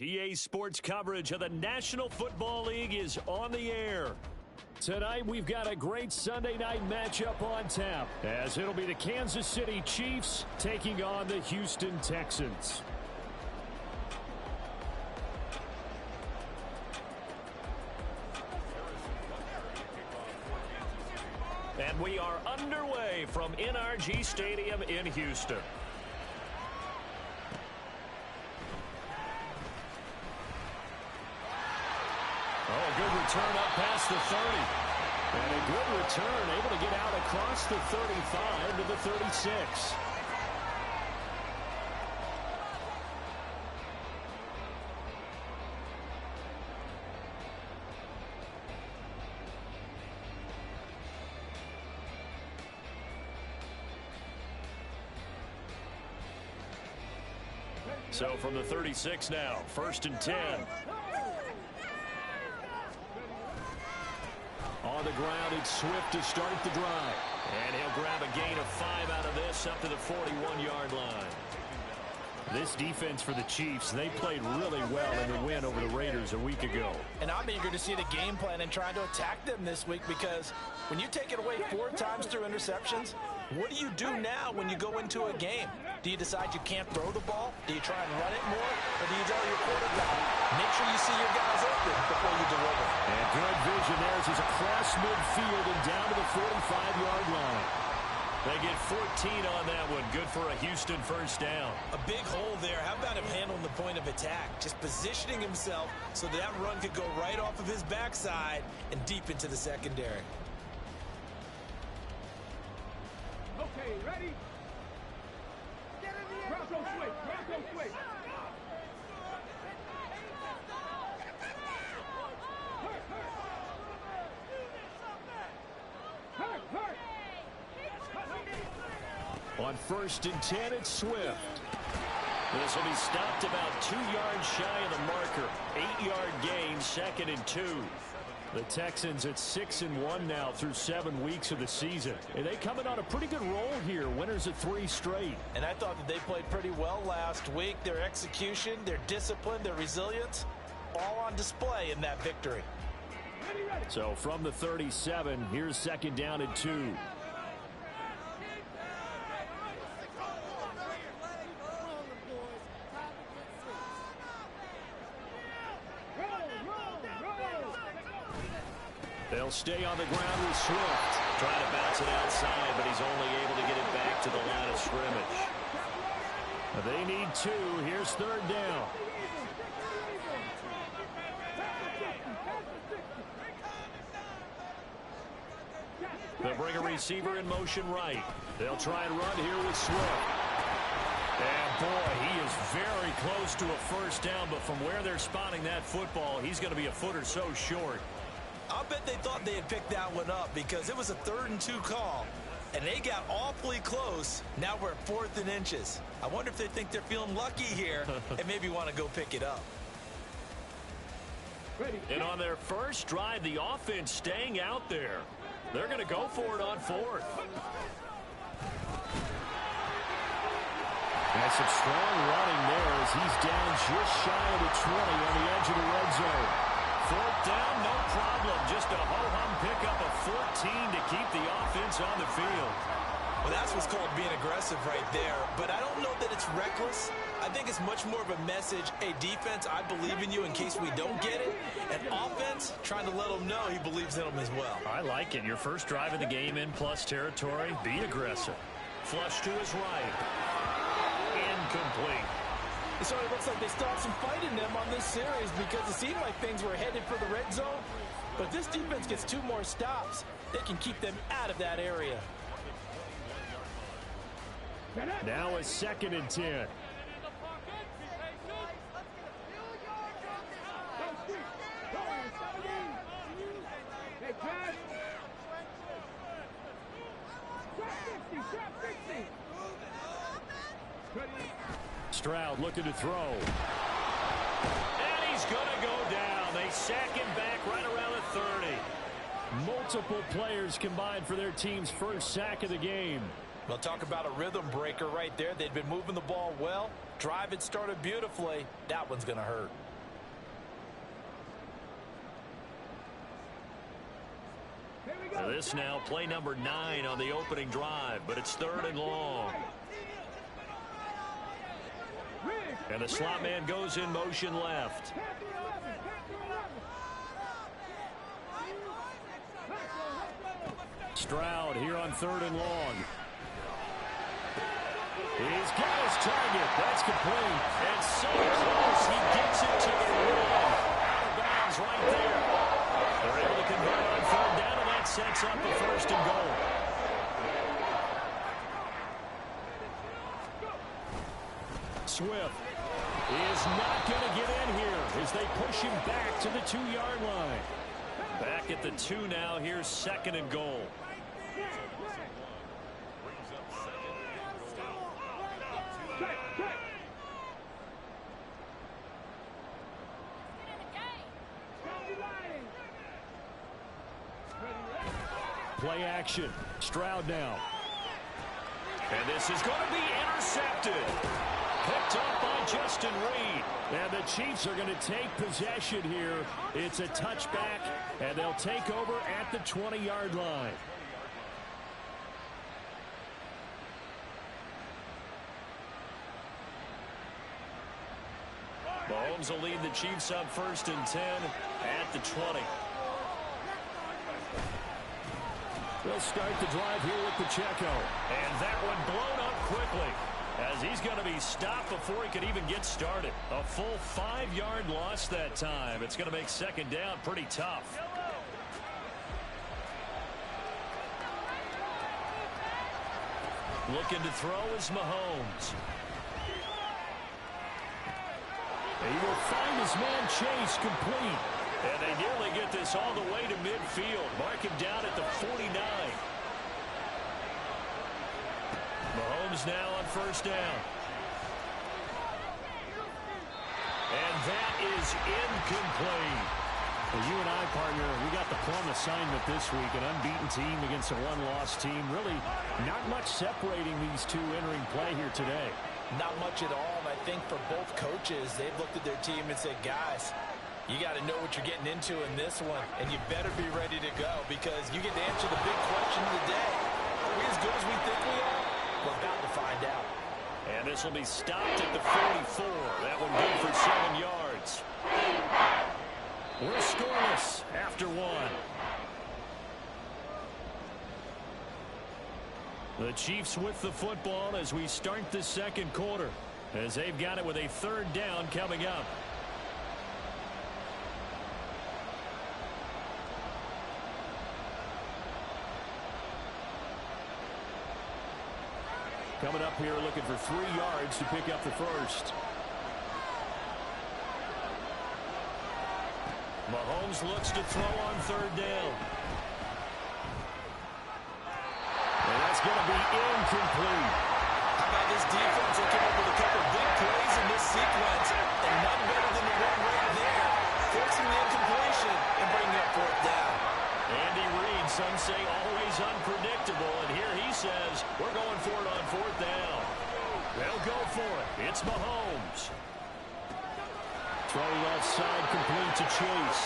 PA Sports coverage of the National Football League is on the air. Tonight, we've got a great Sunday night matchup on tap, as it'll be the Kansas City Chiefs taking on the Houston Texans. And we are underway from NRG Stadium in Houston. Oh, good return up past the 30. And a good return, able to get out across the 35 to the 36. So from the 36 now, 1st and 10. On the ground, it's Swift to start the drive. And he'll grab a gain of 5 out of this up to the 41-yard line. This defense for the Chiefs, they played really well in the win over the Raiders a week ago. And I'm eager to see the game plan and trying to attack them this week, because when you take it away 4 times through interceptions, what do you do now when you go into a game? Do you decide you can't throw the ball? Do you try and run it more? Or do you tell your quarterback, make sure you see your guys open before you deliver? And good vision there as he's across midfield and down to the 45-yard line. They get 14 on that one. Good for a Houston first down. A big hole there. How about him handling the point of attack? Just positioning himself so that run could go right off of his backside and deep into the secondary. Okay, ready? Get in the air. Bronco switch. Bronco switch. Hurt, hurt. On 1st and 10, it's Swift. This will be stopped about 2 yards shy of the marker. 8-yard gain, 2nd and 2. The Texans at 6-1 now through 7 weeks of the season. And they coming on a pretty good roll here. Winners of 3 straight. And I thought that they played pretty well last week. Their execution, their discipline, their resilience, all on display in that victory. So from the 37, here's 2nd down and 2. They'll stay on the ground with Swift. Trying to bounce it outside, but he's only able to get it back to the line of scrimmage. They need 2. Here's 3rd down. They'll bring a receiver in motion right. They'll try and run here with Swift. And boy, he is very close to a first down, but from where they're spotting that football, he's going to be a foot or so short. I'll bet they thought they had picked that one up, because it was a 3rd and 2 call, and they got awfully close. Now we're at 4th and inches. I wonder if they think they're feeling lucky here and maybe want to go pick it up. And on their first drive, the offense staying out there. They're going to go for it on 4th. And some strong running there as he's down just shy of the 20 on the edge of the red zone. 4th down, no problem. Just a ho-hum pickup of 14 to keep the offense on the field. Well, that's what's called being aggressive right there. But I don't know that it's reckless. I think it's much more of a message. Hey, defense, I believe in you in case we don't get it. And offense, trying to let him know he believes in them as well. I like it. Your first drive of the game in plus territory. Be aggressive. Flush to his right. Incomplete. It sort of looks like they still have some fight in them on this series, because it seemed like things were headed for the red zone. But if this defense gets 2 more stops, they can keep them out of that area. Now a 2nd and 10. Stroud looking to throw. And he's going to go down. They sack him back right around the 30. Multiple players combined for their team's first sack of the game. Well, talk about a rhythm breaker right there. They'd been moving the ball well. Drive had started beautifully. That one's going to hurt. This now play number 9 on the opening drive, but it's 3rd and long. And the slot man goes in motion left. Stroud here on 3rd and long. He's got his target. That's complete. And so close. He gets it to the rim. Out of bounds right there. They're able to convert on 3rd down, and that sets up the 1st and goal. Swift is not going to get in here as they push him back to the 2-yard line. Back at the 2 now. Here's 2nd and goal. Play action. Stroud now. And this is going to be intercepted. Picked up by Justin Reed. And the Chiefs are going to take possession here. It's a touchback, and they'll take over at the 20-yard line. Mahomes will lead the Chiefs up 1st and 10 at the 20. They'll start the drive here with Pacheco. And that one blown up quickly as he's going to be stopped before he could even get started. A full 5-yard loss that time. It's going to make 2nd down pretty tough. Looking to throw is Mahomes. He will find his man Chase complete. And they nearly get this all the way to midfield. Mark him down at the 49. Mahomes now on 1st down. And that is incomplete. Well, you and I, partner, we got the plum assignment this week. An unbeaten team against a one-loss team. Really not much separating these two entering play here today. Not much at all. And I think for both coaches, they've looked at their team and said, guys, you got to know what you're getting into in this one, and you better be ready to go because you get to answer the big question of the day. Are we as good as we think we are? We're about to find out. And this will be stopped at the 44. That one good for 7 yards. We're scoreless after 1. The Chiefs with the football as we start the 2nd quarter, as they've got it with a 3rd down coming up. Coming up here looking for 3 yards to pick up the 1st. Mahomes looks to throw on 3rd down. And that's going to be incomplete. How about this defense? They came up with a couple big plays in this sequence, and none better than the one right there, forcing the incompletion and bringing up 4th down. Andy Reid, some say always unpredictable, and here he says we're going for it on 4th down. They'll go for it. It's Mahomes. Throw left side complete to Chase.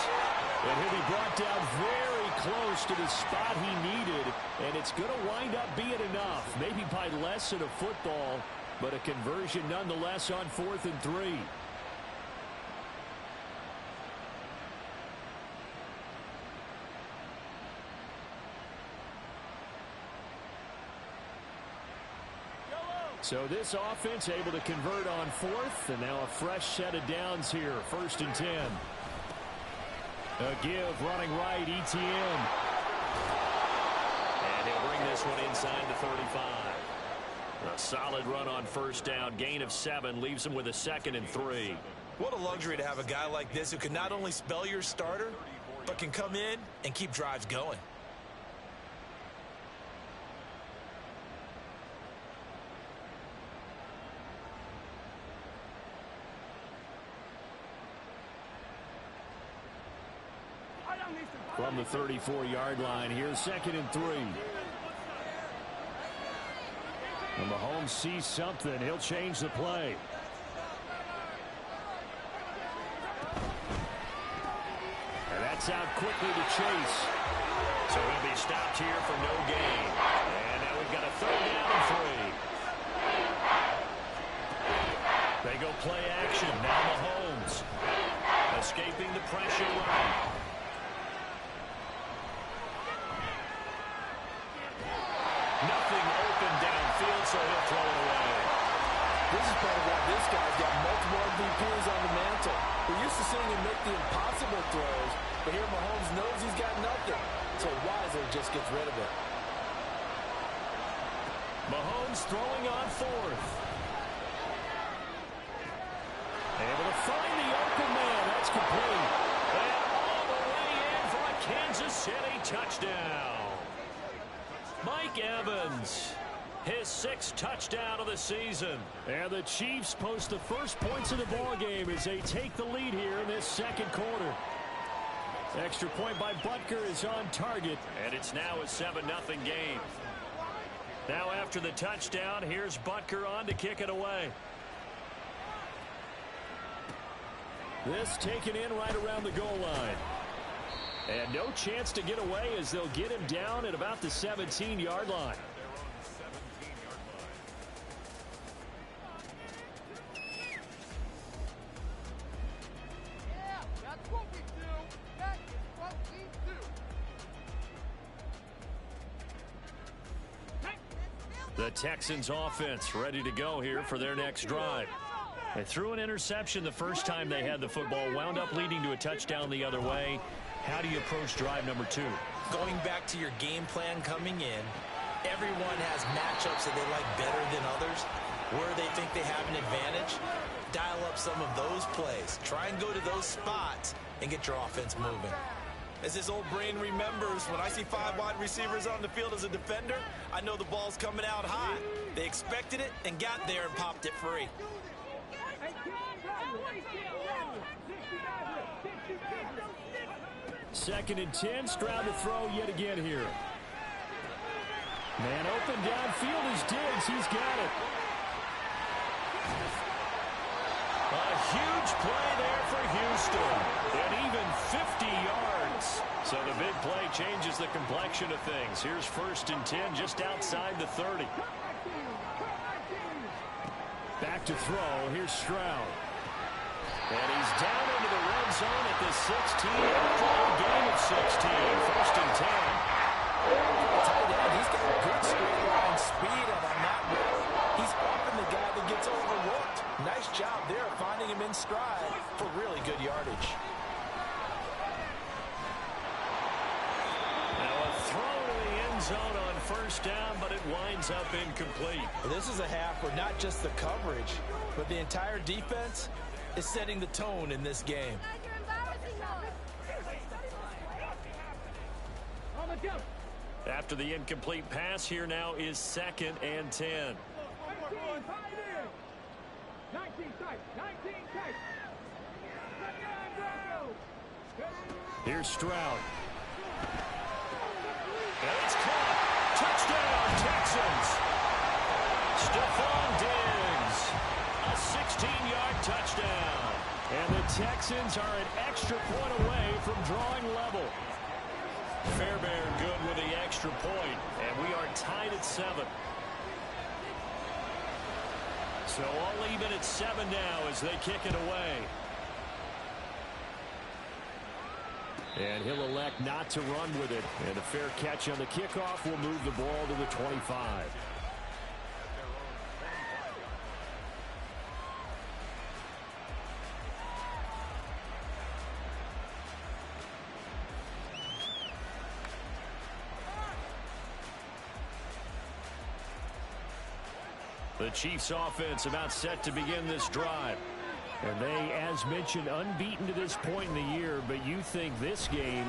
And he'll be brought down very close to the spot he needed, and it's going to wind up being enough. Maybe by less than a football, but a conversion nonetheless on 4th and 3. So this offense able to convert on 4th, and now a fresh set of downs here, 1st and 10. A give running right, ETN. And he'll bring this one inside the 35. A solid run on 1st down, gain of 7, leaves him with a 2nd and 3. What a luxury to have a guy like this who can not only spell your starter, but can come in and keep drives going. From the 34-yard line, here's 2nd and 3. And Mahomes sees something. He'll change the play. And that's out quickly to Chase. So he'll be stopped here for no gain. And now we've got a 3rd down and 3. They go play action. Now Mahomes escaping the pressure right. Nothing open downfield, so he'll throw it away. This is part of why this guy's got multiple MVPs on the mantle. We're used to seeing him make the impossible throws, but here Mahomes knows he's got nothing, so wiser just gets rid of it. Mahomes throwing on 4th. Able to find the open man. That's complete. And all the way in for a Kansas City touchdown. Mike Evans, his 6th touchdown of the season. And the Chiefs post the first points of the ball game as they take the lead here in this 2nd quarter. Extra point by Butker is on target, and it's now a 7-0 game. Now after the touchdown, here's Butker on to kick it away. This taken in right around the goal line. And no chance to get away as they'll get him down at about the 17-yard line. Yeah, that's what we do. That is what we do. The Texans offense ready to go here for their next drive. They threw an interception the first time they had the football, wound up leading to a touchdown the other way. How do you approach drive number 2? Going back to your game plan coming in, everyone has matchups that they like better than others. Where they think they have an advantage, dial up some of those plays. Try and go to those spots and get your offense moving. As his old brain remembers, when I see 5 wide receivers on the field as a defender, I know the ball's coming out high. They expected it and got there and popped it free. 2nd and 10. Stroud to throw yet again here. Man open downfield is Diggs. He's got it. A huge play there for Houston. And even 50 yards. So the big play changes the complexion of things. Here's 1st and 10 just outside the 30. Back to throw. Here's Stroud. And he's down into the red zone at the 16 after a gain of 16. 1st and 10. Tight end, he's got good straight line speed, and on that route, he's often the guy that gets overlooked. Nice job there finding him in stride for really good yardage. Now a throw to the end zone on 1st down, but it winds up incomplete. Well, this is a half where not just the coverage, but the entire defense is setting the tone in this game. After the incomplete pass, here now is 2nd and 10. 19 tight. Here's Stroud. And it's caught. Touchdown, Texans. Stephon Diggs. A 16-yard touchdown. And the Texans are an extra point away from drawing level. Fairbairn good with the extra point, and we are tied at 7. So all even at 7 now as they kick it away. And he'll elect not to run with it. And a fair catch on the kickoff will move the ball to the 25. The Chiefs offense about set to begin this drive. And they, as mentioned, unbeaten to this point in the year, but you think this game,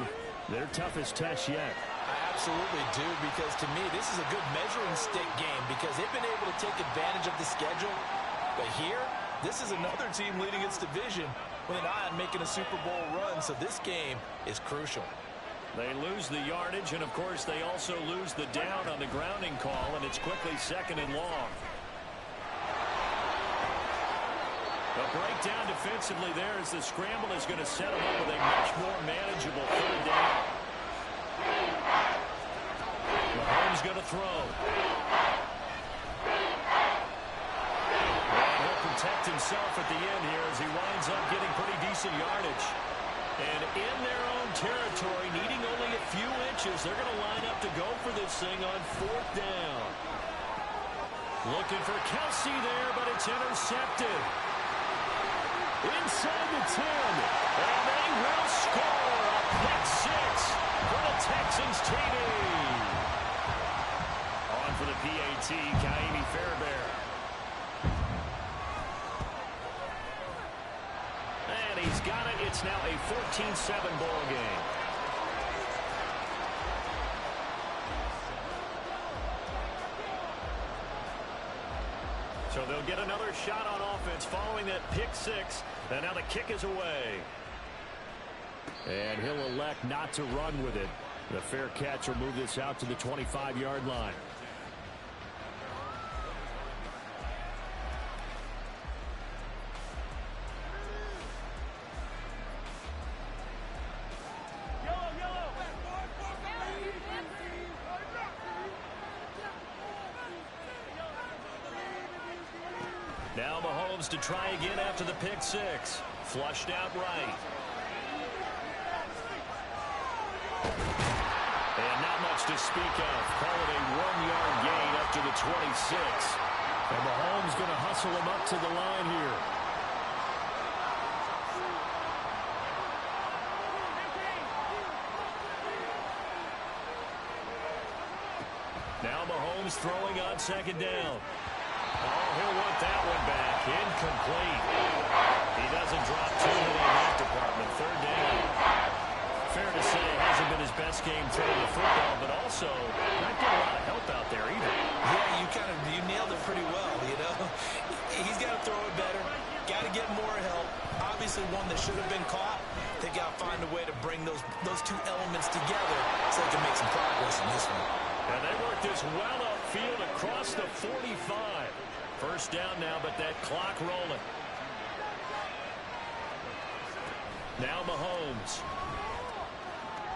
their toughest test yet. I absolutely do, because to me, this is a good measuring stick game because they've been able to take advantage of the schedule. But here, this is another team leading its division with an eye on making a Super Bowl run, so this game is crucial. They lose the yardage, and of course, they also lose the down on the grounding call, and it's quickly 2nd and long. A breakdown defensively there as the scramble is going to set them up with a much more manageable 3rd down. going to throw. And he'll protect himself at the end here as he winds up getting pretty decent yardage. And in their own territory, needing only a few inches, they're going to line up to go for this thing on 4th down. Looking for Kelsey there, but it's intercepted. Inside the 10, and they will score a pick 6 for the Texans TD. On for the PAT, Kaimi Fairbairn. And he's got it. It's now a 14-7 ball game. So they'll get another shot on offense following that pick 6. And now the kick is away. And he'll elect not to run with it. The fair catch will move this out to the 25-yard line. Now Mahomes to try again after the pick 6. Flushed out right. And not much to speak of. Call it a 1-yard gain up to the 26. And Mahomes going to hustle him up to the line here. Now Mahomes throwing on 2nd down. Oh, he'll want that one back. Incomplete. He doesn't drop too many in that department. 3rd down. Fair to say it hasn't been his best game throwing the football, but also not getting a lot of help out there either. Yeah, you nailed it pretty well, you know. He's got to throw it better. Got to get more help. Obviously one that should have been caught. They got to find a way to bring those two elements together so they can make some progress in this one. And they work this well upfield across the 45. 1st down now, but that clock rolling. Now Mahomes.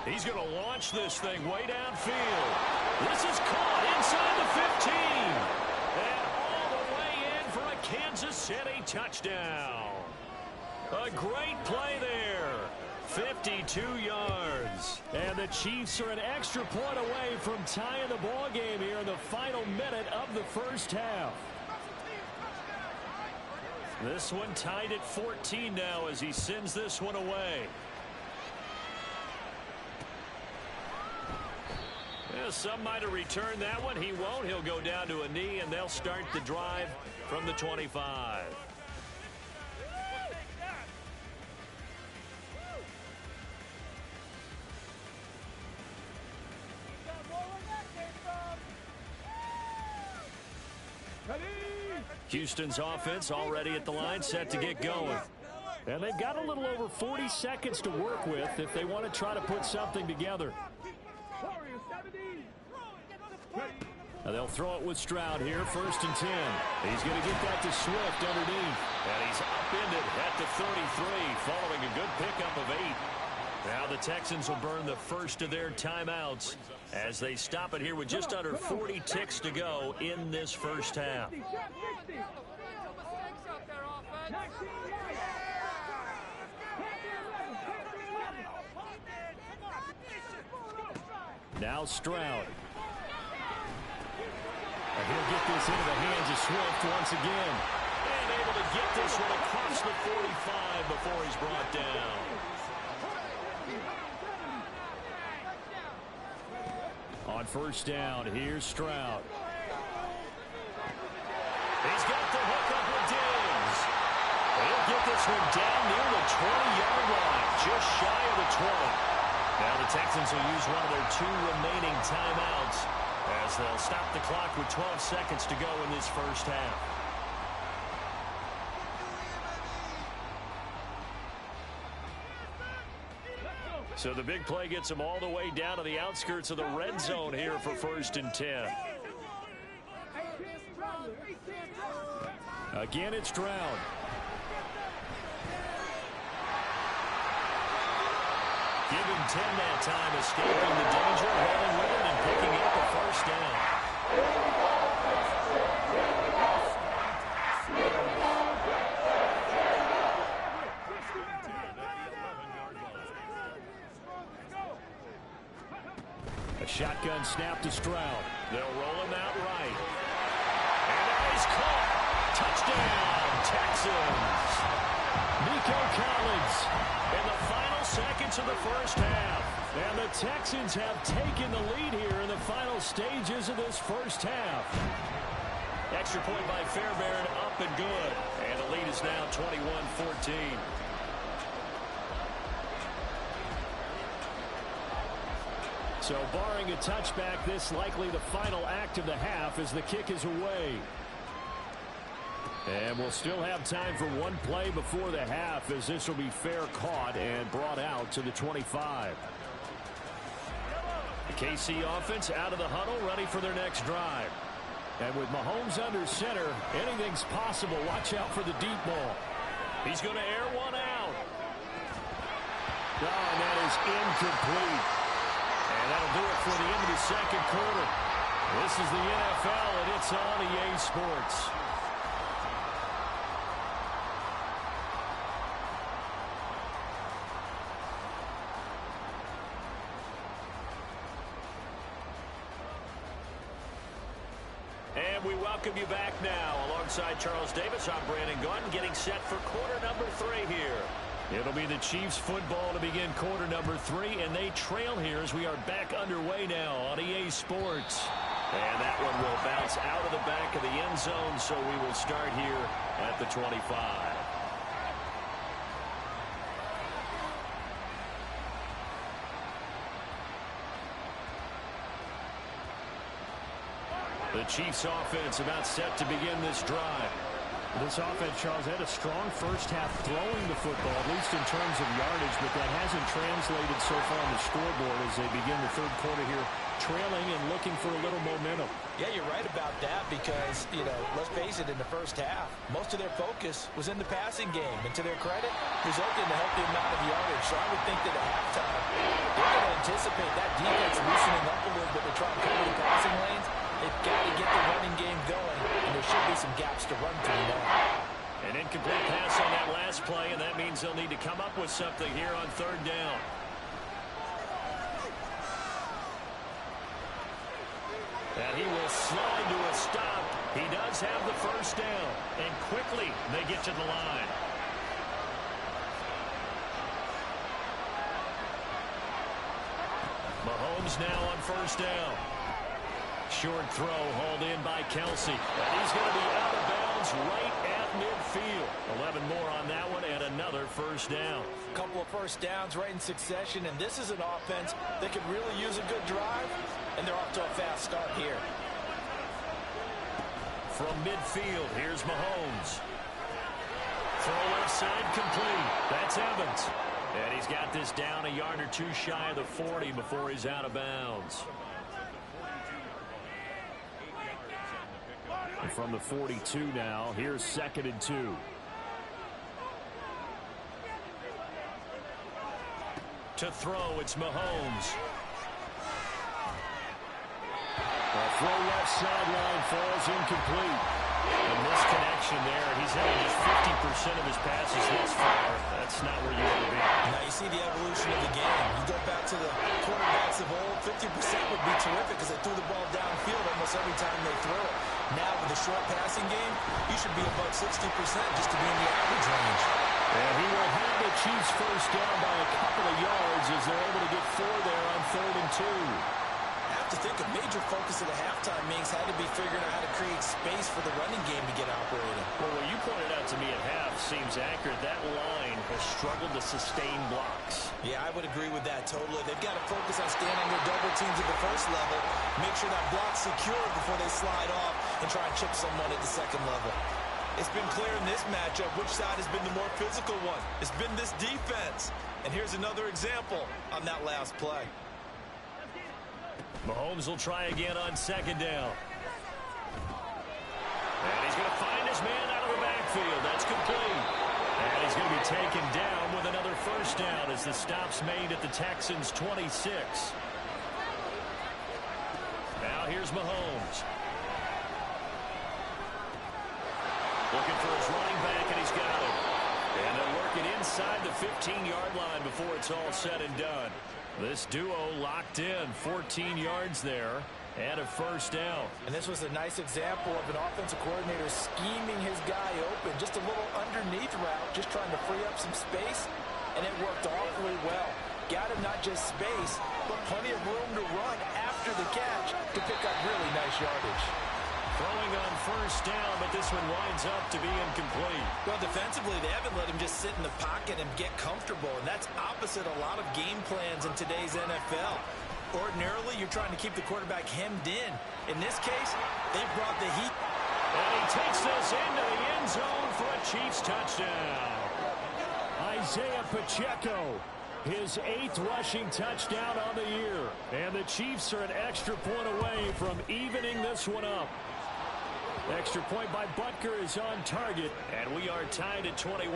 He's going to launch this thing way downfield. This is caught inside the 15. And all the way in for a Kansas City touchdown. A great play there. 52 yards. And the Chiefs are an extra point away from tying the ball game here in the final minute of the 1st half. This one tied at 14 now as he sends this one away. Yeah, some might have returned that one. He won't. He'll go down to a knee, and they'll start the drive from the 25. Houston's offense already at the line, set to get going. And they've got a little over 40 seconds to work with if they want to try to put something together. Now they'll throw it with Stroud here, 1st and 10. He's going to get that to Swift underneath. And he's upended at the 33 following a good pickup of 8. Now the Texans will burn the first of their timeouts as they stop it here with just under 40 ticks to go in this 1st half. Now Stroud. And he'll get this into the hands of Swift once again. And able to get this one across the 45 before he's brought down. On 1st down, here's Stroud. He's got the hook up with Diggs. He'll get this one down near the 20-yard line, just shy of the 20. Now the Texans will use one of their 2 remaining timeouts as they'll stop the clock with 12 seconds to go in this 1st half. So the big play gets them all the way down to the outskirts of the red zone here for 1st and 10. Again, it's Stroud. Give him 10 that time, escaping the danger, rolling with it, and picking up a first down. A shotgun snap to Stroud. They'll roll him out right. And now he's caught. Touchdown, Texans. Nico Collins In the final seconds of the first half. and the Texans have taken the lead here in the final stages of this first half. Extra point by Fairbairn, up and good. And the lead is now 21-14. So barring a touchback, this likely the final act of the half as the kick is away. And we'll still have time for one play before the half as this will be fair caught and brought out to the 25. The KC offense out of the huddle, ready for their next drive. And with Mahomes under center, anything's possible. Watch out for the deep ball. He's going to air one out. Oh, and that is incomplete. And that'll do it for the end of the second quarter. This is the NFL, and it's on EA Sports. And we welcome you back now. Alongside Charles Davis, I'm Brandon Gunn, getting set for quarter number 3 here. It'll be the Chiefs football to begin quarter number 3, and they trail here as we are back underway now on EA Sports. And that one will bounce out of the back of the end zone, so we will start here at the 25. The Chiefs offense about set to begin this drive. This offense, Charles, had a strong first half throwing the football, at least in terms of yardage, but that hasn't translated so far on the scoreboard as they begin the third quarter here, trailing and looking for a little momentum. Yeah, you're right about that because, you know, let's face it, in the first half, most of their focus was in the passing game. And to their credit, resulted in a healthy amount of yardage. So I would think that at halftime, they're going to anticipate that defense loosening up a little bit to try and cover the passing lanes. They've got to get the running game going, and there should be some gaps to run through now. An incomplete pass on that last play, and that means they'll need to come up with something here on third down. And he will slide to a stop. He does have the first down, and quickly they get to the line. Mahomes now on first down. Short throw hauled in by Kelsey. And he's going to be out of bounds right at midfield. 11 more on that one and another first down. A couple of first downs right in succession, and this is an offense that could really use a good drive, and they're off to a fast start here. From midfield, here's Mahomes. Throw left side complete. That's Evans. And he's got this down a yard or two shy of the 40 before he's out of bounds. And from the 42 now, here's 2nd and 2. To throw, it's Mahomes. A throw left sideline falls incomplete. A misconnection there. He's had just 50% of his passes this far. That's not where you want to be. Now you see the evolution of the game. You go back to the quarterbacks of old, 50% would be terrific because they threw the ball downfield almost every time they throw it. Now with the short passing game, you should be above 60% just to be in the average range. And he will have the Chiefs first down by a couple of yards as they're able to get 4 there on 3rd and 2. I have to think a major focus of the halftime meetings had to be figuring out how to create space for the running game to get operating. Well, what you pointed out to me at half seems accurate. That line has struggled to sustain blocks. Yeah, I would agree with that totally. They've got to focus on staying on their double teams at the first level, make sure that block's secure before they slide off and try and chip someone at the second level. It's been clear in this matchup which side has been the more physical one. It's been this defense. And here's another example on that last play. Mahomes will try again on 2nd down. And he's going to find his man out of the backfield. That's complete. And he's going to be taken down with another first down as the stop's made at the Texans' 26. Now here's Mahomes. Looking for his running back, and he's got it. And they'll work it inside the 15-yard line before it's all said and done. This duo locked in, 14 yards there, and a first down. And this was a nice example of an offensive coordinator scheming his guy open. Just a little underneath route, just trying to free up some space, and it worked awfully well. Got him not just space, but plenty of room to run after the catch to pick up really nice yardage. Throwing on first down, but this one winds up to be incomplete. Well, defensively, they haven't let him just sit in the pocket and get comfortable, and that's opposite a lot of game plans in today's NFL. Ordinarily, you're trying to keep the quarterback hemmed in. In this case, they brought the heat. And he takes this into the end zone for a Chiefs touchdown. Isaiah Pacheco, his 8th rushing touchdown on the year. And the Chiefs are an extra point away from evening this one up. Extra point by Butker is on target. And we are tied at 21.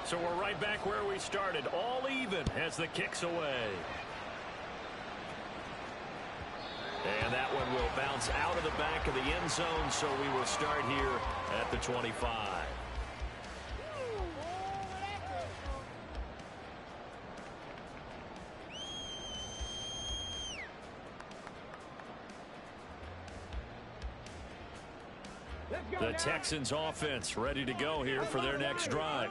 So we're right back where we started. All even as the kick's away. And that one will bounce out of the back of the end zone. So we will start here at the 25. The Texans offense ready to go here for their next drive.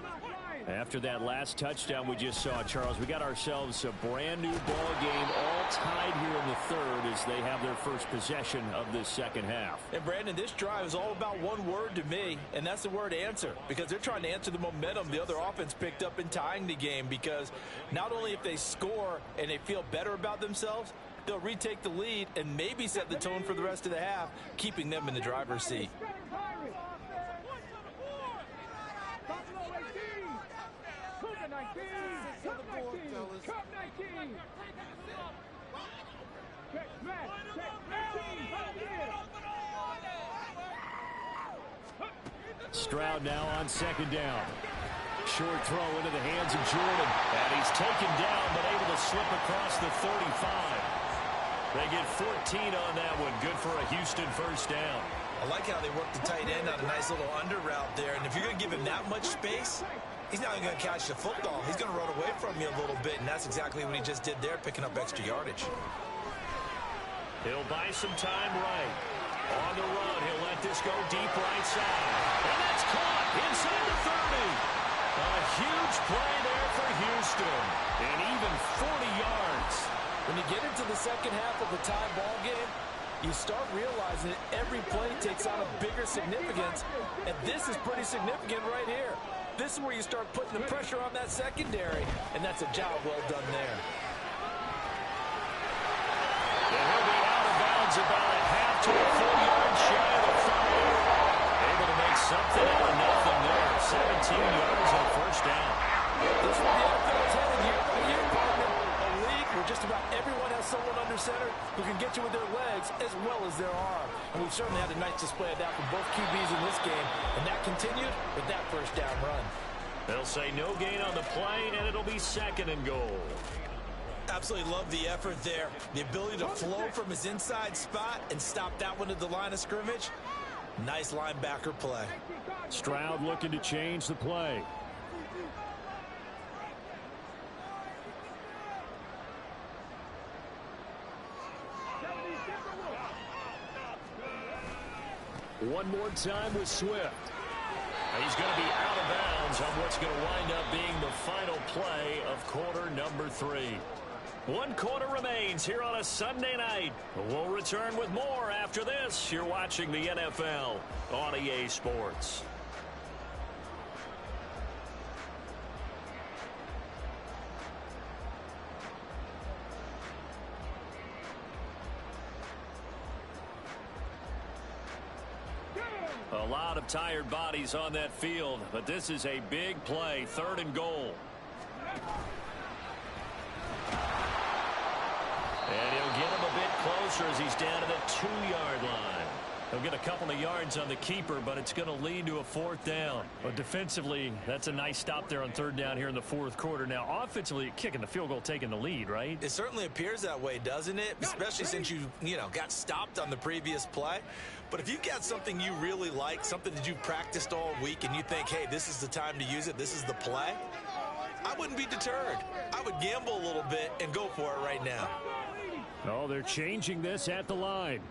After that last touchdown we just saw, Charles, we got ourselves a brand new ball game, all tied here in the third as they have their first possession of this second half. And Brandon, this drive is all about one word to me, and that's the word answer, because they're trying to answer the momentum the other offense picked up in tying the game, because not only if they score and they feel better about themselves, they'll retake the lead and maybe set the tone for the rest of the half, keeping them in the driver's seat. Stroud now on second down. Short throw into the hands of Jordan. And he's taken down but able to slip across the 35. They get 14 on that one. Good for a Houston first down. I like how they work the tight end on a nice little under route there. And if you're going to give him that much space, he's not even going to catch the football. He's going to run away from you a little bit, and that's exactly what he just did there, picking up extra yardage. He'll buy some time right. On the run, he'll let this go deep right side. And that's caught inside the 30. A huge play there for Houston. And even 40 yards. When you get into the second half of a tie ball game, you start realizing that every play takes on a bigger significance, and this is pretty significant right here. This is where you start putting the pressure on that secondary, and that's a job well done there. And he'll be out of bounds about a half to a full yard shy of the 5. Able to make something out of nothing there. 17 yards on first down. This will be NFL's headed year by year, partner. A league where just about everyone has someone under center who can get you with their legs as well as their arm. And we've certainly had a nice display of that from both QBs in this game, and that continued with that first down run. They'll say no gain on the play, and it'll be second and goal. Absolutely love the effort there. The ability to flow from his inside spot and stop that one at the line of scrimmage. Nice linebacker play. Stroud looking to change the play. One more time with Swift. He's going to be out of bounds on what's going to wind up being the final play of quarter number 3. 1 quarter remains here on a Sunday night. We'll return with more after this. You're watching the NFL on EA Sports. A lot of tired bodies on that field, but this is a big play, 3rd and goal. And he'll get him a bit closer as he's down to the 2-yard line. He'll get a couple of yards on the keeper, but it's going to lead to a 4th down. But defensively, that's a nice stop there on 3rd down here in the 4th quarter. Now, offensively, kicking the field goal, taking the lead, right? It certainly appears that way, doesn't it? Especially since you got stopped on the previous play. But if you've got something you really like, something that you've practiced all week, and you think, hey, this is the time to use it, this is the play, I wouldn't be deterred. I would gamble a little bit and go for it right now. Oh, they're changing this at the line.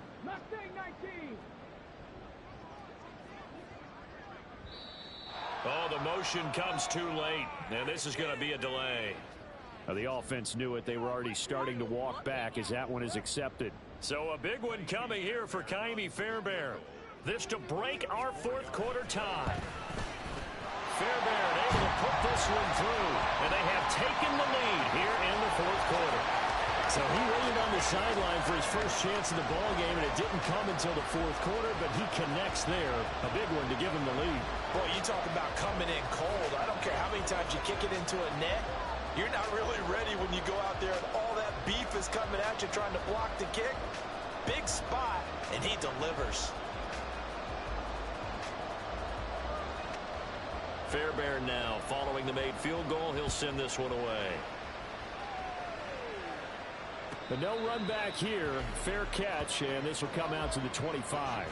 Oh, the motion comes too late, and this is going to be a delay. Now, the offense knew it. They were already starting to walk back as that one is accepted. So a big one coming here for Ka'imi Fairbairn. This to break our 4th quarter tie. Fairbairn able to put this one through, and they have taken the lead here in the 4th quarter. So he waited on the sideline for his first chance in the ball game, and it didn't come until the 4th quarter, but he connects there. A big one to give him the lead. Boy, you talk about coming in cold. I don't care how many times you kick it into a net. You're not really ready when you go out there and all that beef is coming at you trying to block the kick. Big spot, and he delivers. Fairbairn now following the made field goal. He'll send this one away. But no run back here. Fair catch, and this will come out to the 25.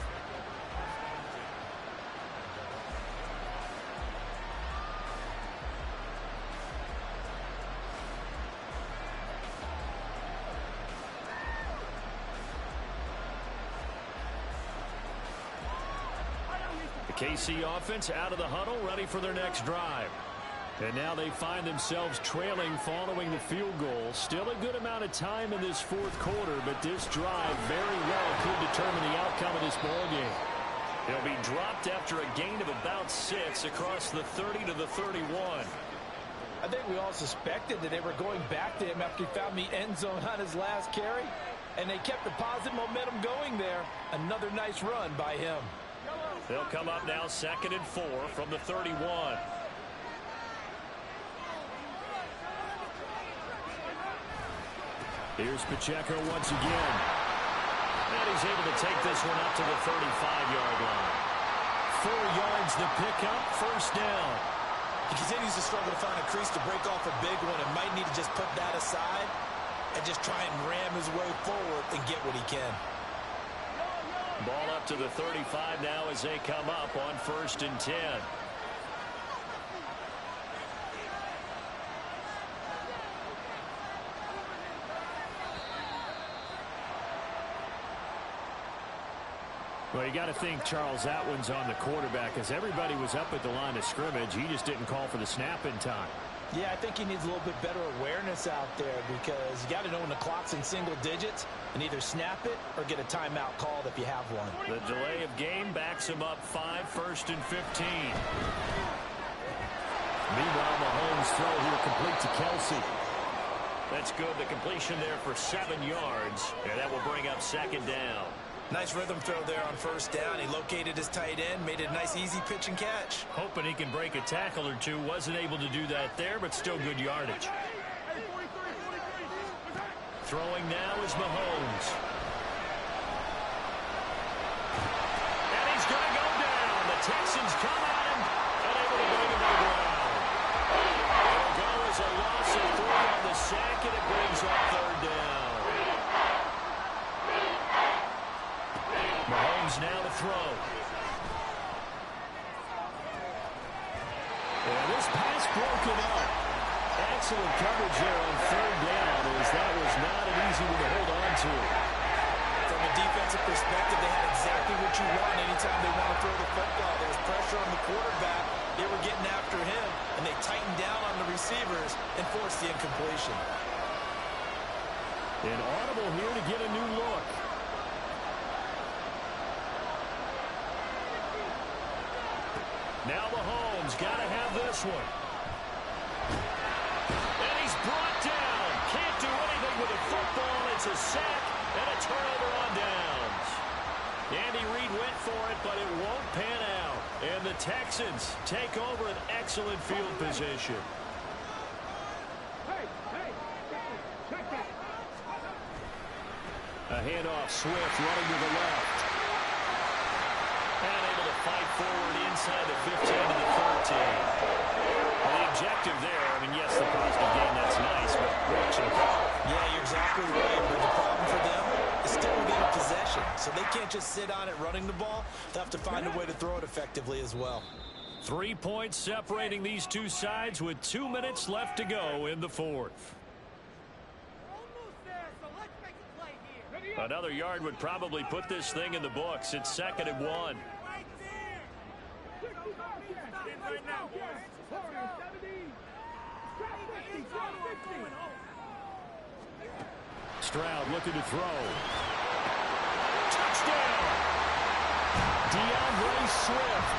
The KC offense out of the huddle, ready for their next drive. And now they find themselves trailing following the field goal. Still a good amount of time in this 4th quarter, but this drive very well could determine the outcome of this ball game. They'll be dropped after a gain of about 6 across the 30 to the 31. I think we all suspected that they were going back to him after he found the end zone on his last carry, and they kept the positive momentum going there. Another nice run by him. They'll come up now 2nd and 4 from the 31. Here's Pacheco once again. And he's able to take this one up to the 35-yard line. 4 yards the pickup, 1st down. He continues to struggle to find a crease to break off a big one and might need to just put that aside and just try and ram his way forward and get what he can. Ball up to the 35 now as they come up on 1st and 10. Well, you got to think, Charles, that one's on the quarterback as everybody was up at the line of scrimmage. He just didn't call for the snap in time. Yeah, I think he needs a little bit better awareness out there because you got to know when the clock's in single digits and either snap it or get a timeout called if you have one. The delay of game backs him up 5, 1st and 15. Meanwhile, Mahomes' throw here complete to Kelsey. That's good. The completion there for 7 yards, and that will bring up 2nd down. Nice rhythm throw there on 1st down. He located his tight end, made it a nice easy pitch and catch. Hoping he can break a tackle or two. Wasn't able to do that there, but still good yardage. Throwing now is Mahomes. And he's going to go down. The Texans come at him and able to bring him to the ground. It'll go as a loss of 3 on the sack, and it brings up 3rd down. Mahomes now to throw. And this pass broken up. Excellent coverage there on 3rd down as that was not an easy one to hold on to. From a defensive perspective, they had exactly what you want anytime they want to throw the football. There was pressure on the quarterback. They were getting after him, and they tightened down on the receivers and forced the incompletion. An audible here to get a new look. Now Mahomes got to have this one. And he's brought down. Can't do anything with the football. It's a sack and a turnover on downs. Andy Reid went for it, but it won't pan out. And the Texans take over an excellent field position. A handoff, Swift running to the left. fight forward inside the 15 to the 13. Well, the objective there, I mean, yes, the positive gain, that's nice, but reaction to power. Yeah, you're exactly right, but the problem for them is still within a possession, so they can't just sit on it running the ball. They'll have to find a way to throw it effectively as well. 3 points separating these two sides with 2 minutes left to go in the fourth. Another yard would probably put this thing in the books. It's 2nd and 1. Stroud looking to throw. Touchdown! DeAndre Swift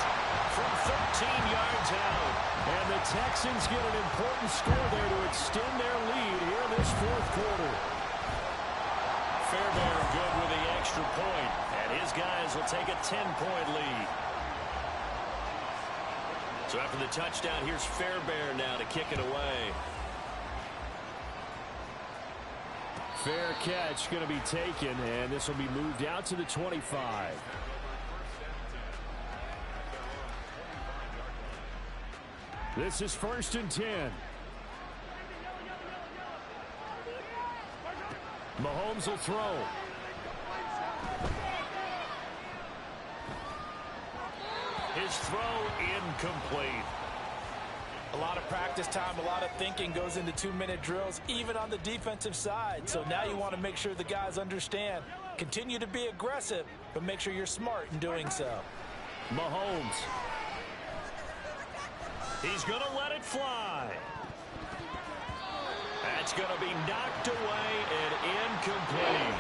from 13 yards out. And the Texans get an important score there to extend their lead here in this fourth quarter. Fairbairn good with the extra point, and his guys will take a 10-point lead. So after the touchdown, here's Fairbairn now to kick it away. Fair catch going to be taken, and this will be moved out to the 25. This is 1st and 10. Mahomes will throw. His throw incomplete. A lot of practice time, a lot of thinking goes into 2-minute drills, even on the defensive side. So now you want to make sure the guys understand. Continue to be aggressive, but make sure you're smart in doing so. Mahomes. He's going to let it fly. That's going to be knocked away and incomplete.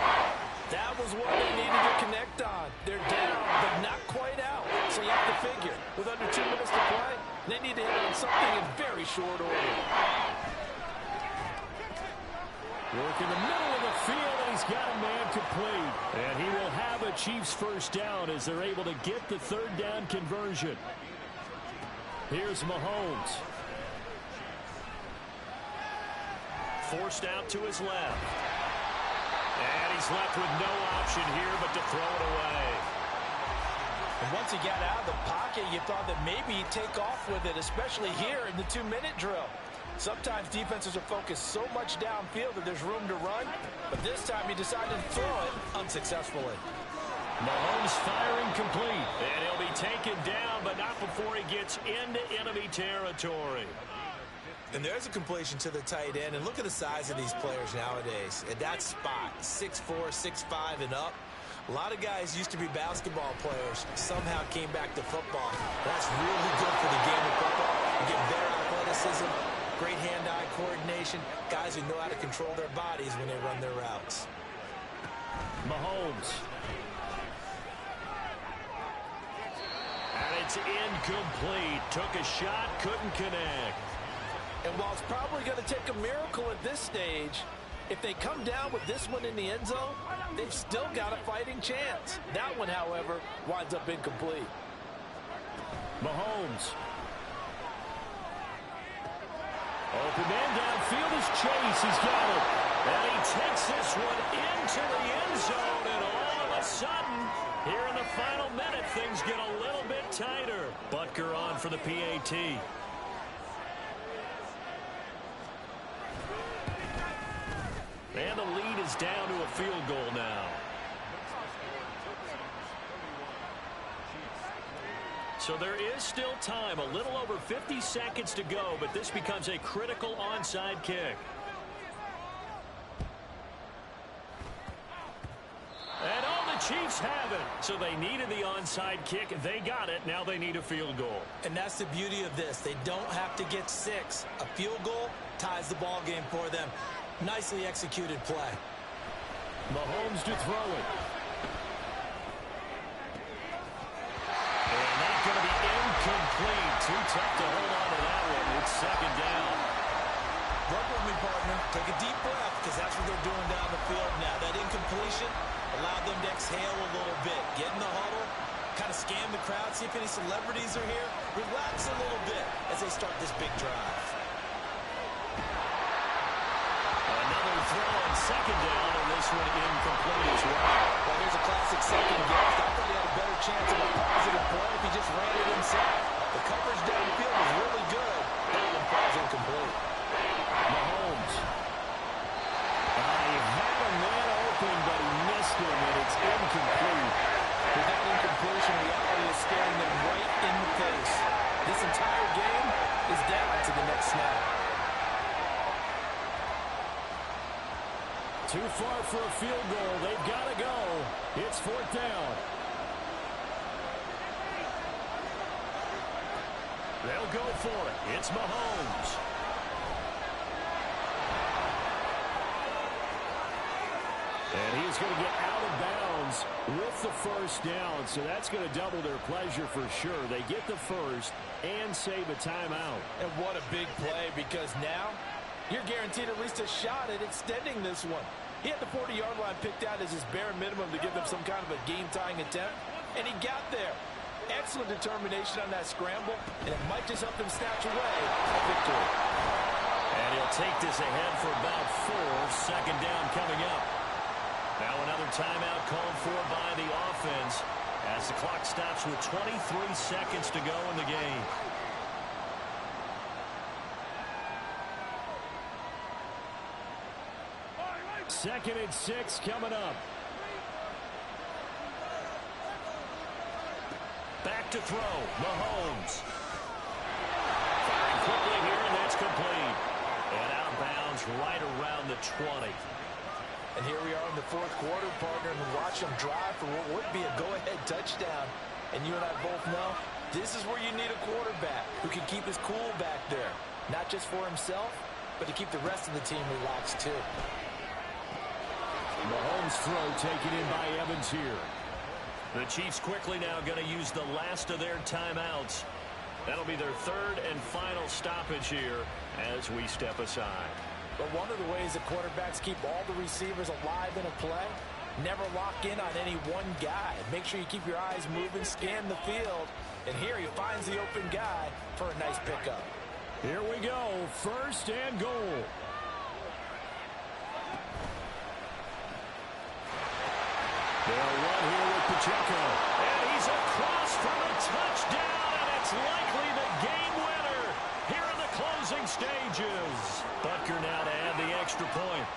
That was what they needed to connect on. They're down, but not quite out. So you have to figure, with under 2 minutes to play, they need to hit on something in very short order. Work in the middle of the field, and he's got a man complete. And he will have a Chiefs first down as they're able to get the 3rd down conversion. Here's Mahomes. Forced out to his left. And he's left with no option here but to throw it away. And once he got out of the pocket, you thought that maybe he'd take off with it, especially here in the 2-minute drill. Sometimes defenses are focused so much downfield that there's room to run, but this time he decided to throw it unsuccessfully. Mahomes firing complete. And he'll be taken down, but not before he gets into enemy territory. And there's a completion to the tight end. And look at the size of these players nowadays. At that spot, 6'4", 6'5", and up. A lot of guys used to be basketball players, somehow came back to football. That's really good for the game of football. You get better athleticism, great hand-eye coordination, guys who know how to control their bodies when they run their routes. Mahomes. And it's incomplete. Took a shot, couldn't connect. And while it's probably going to take a miracle at this stage, if they come down with this one in the end zone, they've still got a fighting chance. That one, however, winds up incomplete. Mahomes. Open man downfield is Chase. He's got it. And he takes this one into the end zone. And all of a sudden, here in the final minute, things get a little bit tighter. Butker on for the PAT. And the lead is down to a field goal now. So there is still time, a little over 50 seconds to go, but this becomes a critical onside kick. And all the Chiefs have it. So they needed the onside kick. They got it. Now they need a field goal. And that's the beauty of this. They don't have to get 6. A field goal ties the ball game for them. Nicely executed play. Mahomes to throw it. And that's going to be incomplete. Too tough to hold on to that one. It's 2nd down. Work with me, partner. Take a deep breath, because that's what they're doing down the field now. That incompletion allowed them to exhale a little bit. Get in the huddle, kind of scan the crowd, see if any celebrities are here. Relax a little bit as they start this big drive. Another throw on 2nd down, and this one incomplete as well. Well, here's a classic second guess. I thought he had a better chance of a positive play if he just ran it inside. The coverage downfield was really good. That one falls incomplete. Mahomes. He had a man open, but he missed him, and it's incomplete. With that incompletion, reality is staring them right in the face. This entire game is down to the next snap. Too far for a field goal. They've got to go. It's 4th down. They'll go for it. It's Mahomes. And he's going to get out of bounds with the first down. So that's going to double their pleasure for sure. They get the first and save a timeout. And what a big play, because now you're guaranteed at least a shot at extending this one. He had the 40-yard line picked out as his bare minimum to give them some kind of a game-tying attempt, and he got there. Excellent determination on that scramble, and it might just help them snatch away a victory. And he'll take this ahead for about 4. 2nd down coming up. Now another timeout called for by the offense as the clock stops with 23 seconds to go in the game. Second and 6 coming up. Back to throw. Mahomes. Firing quickly here, and that's complete. And out of bounds right around the 20. And here we are in the 4th quarter, partner, and watch them drive for what would be a go-ahead touchdown. And you and I both know this is where you need a quarterback who can keep his cool back there. Not just for himself, but to keep the rest of the team relaxed too. Mahomes' throw taken in by Evans here. The Chiefs quickly now going to use the last of their timeouts. That'll be their 3rd and final stoppage here as we step aside. But one of the ways that quarterbacks keep all the receivers alive in a play, never lock in on any one guy. Make sure you keep your eyes moving, scan the field, and here he finds the open guy for a nice pickup. Here we go, 1st and goal. They'll run here with Pacheco. And he's across for a touchdown, and it's likely the game winner here in the closing stages. Butker now to add the extra point.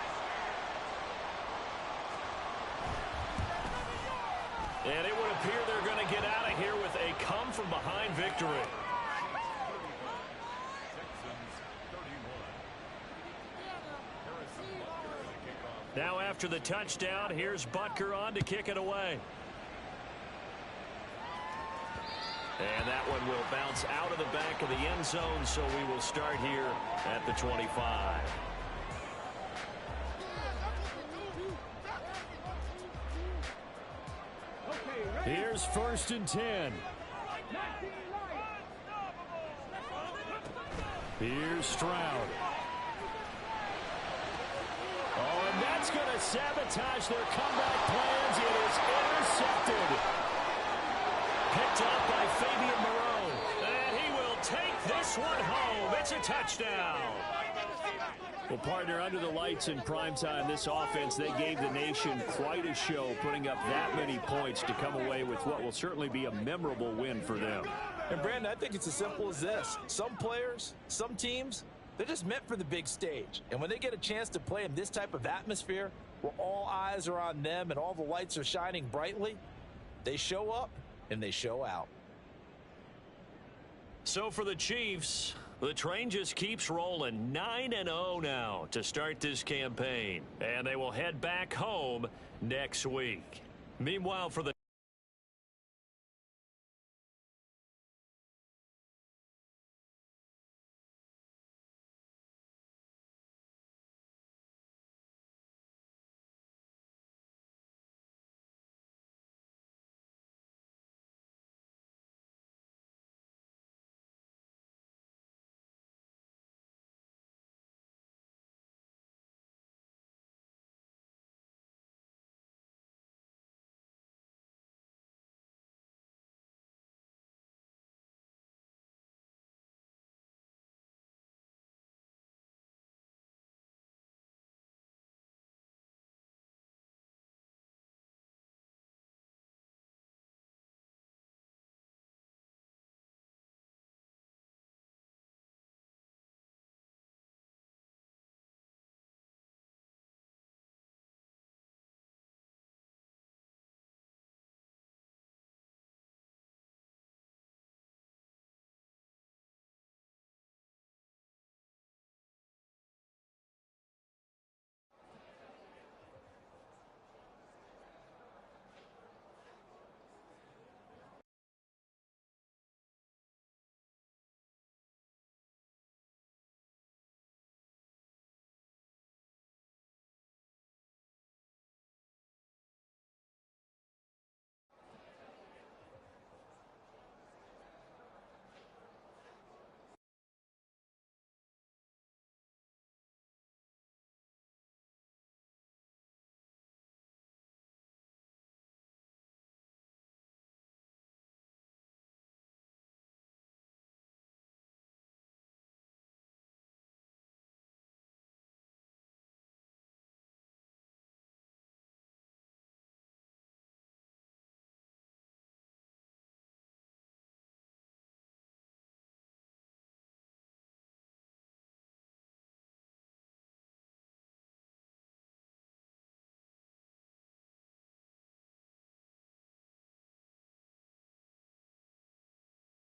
And it would appear they're going to get out of here with a come-from-behind victory. Now after the touchdown, here's Butker on to kick it away. And that one will bounce out of the back of the end zone, so we will start here at the 25. Here's 1st and 10. Here's Stroud. Oh, and that's going to sabotage their comeback plans. It is intercepted. Picked up by Fabian Moreau. And he will take this one home. It's a touchdown. Well, partner, under the lights in primetime, this offense, they gave the nation quite a show, putting up that many points to come away with what will certainly be a memorable win for them. And, Brandon, I think it's as simple as this. Some players, some teams, they're just meant for the big stage. And when they get a chance to play in this type of atmosphere where all eyes are on them and all the lights are shining brightly, they show up and they show out. So for the Chiefs, the train just keeps rolling. 9-0 now to start this campaign. And they will head back home next week. Meanwhile, for the